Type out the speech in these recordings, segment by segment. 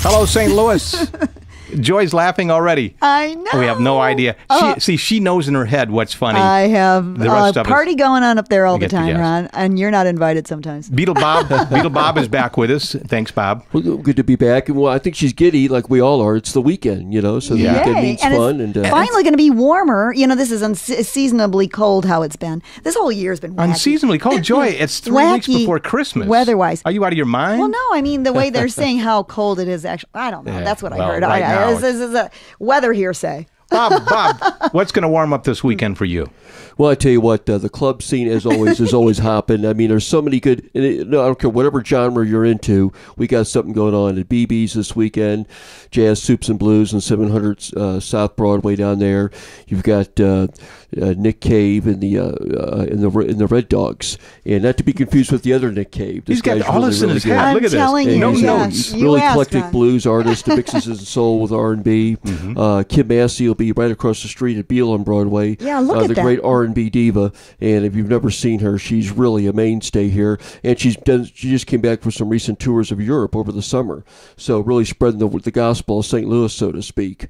Hello, St. Louis. Joy's laughing already. I know. We have no idea. She knows in her head what's funny. I have a party going on up there all the time, Ron, and you're not invited sometimes. Beatle Bob is back with us. Thanks, Bob. Well, good to be back. And well, I think she's giddy like we all are. It's the weekend, so the weekend means fun. It's finally going to be warmer. This is unseasonably cold how it's been. This whole year's been wacky. Unseasonably cold? Joy, it's 3 weeks before Christmas. Weather-wise. Are you out of your mind? Well, no. I mean, the way they're saying how cold it is actually, I don't know. That's what I heard. This is a weather hearsay. Bob, what's going to warm up this weekend for you? Well, I tell you what, the club scene, as always, is always hopping. I mean, there's so many good, I don't care whatever genre you're into, we got something going on at BB's this weekend, Jazz, Soups and Blues, and 700 South Broadway down there. You've got Nick Cave in the Red Dogs, and not to be confused with the other Nick Cave. He's got all this in his head. Look at this. No notes. Really eclectic blues artist who mixes his soul with R&B. Kim Massey will be right across the street at Beatle on Broadway. Yeah, look at the that. Great R&B diva, and if you've never seen her, she's really a mainstay here. And she just came back for some recent tours of Europe over the summer, so really spreading the gospel of St. Louis, so to speak.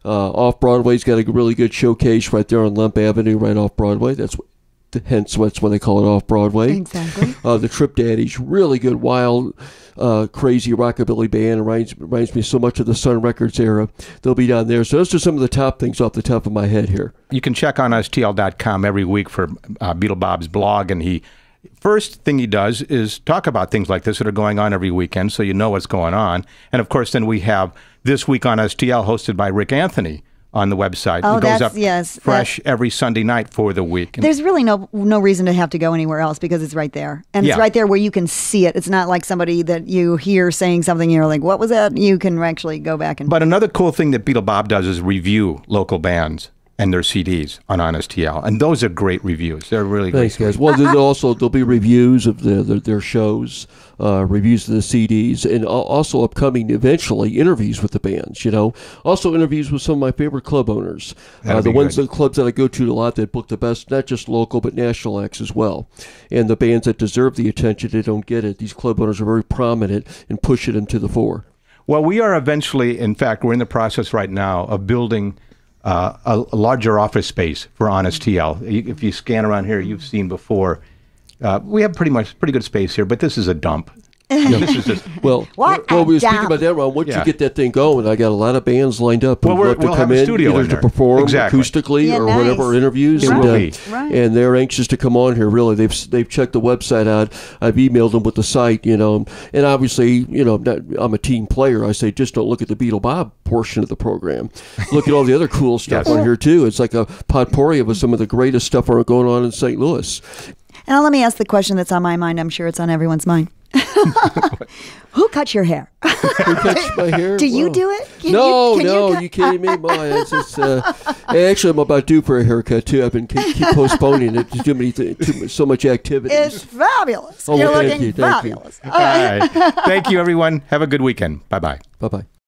Off Broadway's got a really good showcase right there on Lemp Avenue, right off Broadway. Hence that's why they call it off Broadway. Exactly. The Trip Daddies, really good, wild, crazy rockabilly band. Reminds me so much of the Sun Records era. They'll be down there. So those are some of the top things off the top of my head here. You can check on STL.com every week for Beatle Bob's blog, and first thing he does is talk about things like this that are going on every weekend, so you know what's going on. And of course, then we have This Week on STL, hosted by Rick Anthony, on the website. Oh, it goes up fresh every Sunday night for the week. There's really no reason to have to go anywhere else because it's right there. And it's right there where you can see it. It's not like somebody that you hear saying something, you're like, what was that? You can actually go back and... But another cool thing that Beatle Bob does is review local bands and their CDs on STL. And those are great reviews. They're really great. Thanks, guys. Well, there'll be reviews of their shows, reviews of the CDs, and also upcoming, eventually, interviews with the bands, Also interviews with some of my favorite club owners. The clubs that I go to a lot that book the best, not just local, but national acts as well. And the bands that deserve the attention, they don't get it. These club owners are very prominent in pushing them to the fore. Well, we are eventually, in fact, we're in the process right now of building a larger office space for STL. If you scan around here, you've seen before. We have pretty good space here, but this is a dump. This is just, we were speaking about that, Ron. Once you get that thing going, I got a lot of bands lined up who'd love to come in, either to perform acoustically or whatever interviews, and they're anxious to come on here. Really, they've checked the website out. I've emailed them with the site, and obviously, I'm a team player. I say just don't look at the Beatle Bob portion of the program. Look at all the other cool stuff on here too. It's like a potpourri of some of the greatest stuff going on in St. Louis. Now let me ask the question that's on my mind. I'm sure it's on everyone's mind. Who cut your hair? Who cuts my hair? Do you do it? You kidding me? Actually, I'm about due for a haircut too. I've been keep postponing it. There's so much activity. It's fabulous. Oh, You're well, looking fabulous. All right. Thank you, everyone. Have a good weekend. Bye-bye. Bye-bye.